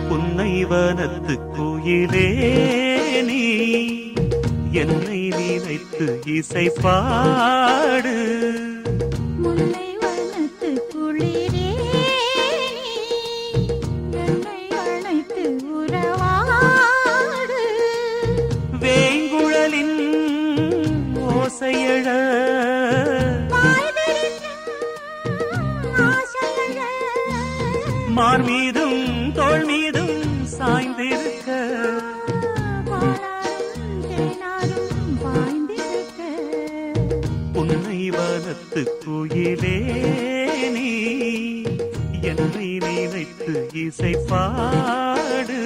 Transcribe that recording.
புன்னைவனத்து குயிலே நீ என்னை நினைத்து இசை பாடு. முல்லைவனத்து குளிரே என்னை அழைத்து உறவாடு. வேங்குழலின் ஓசையழ மார் மீதும் தோள் மீதும் சாய்ந்திருக்க புன்னைவனத்து குயிலே நீ என்னை நினைத்து இசை பாடு.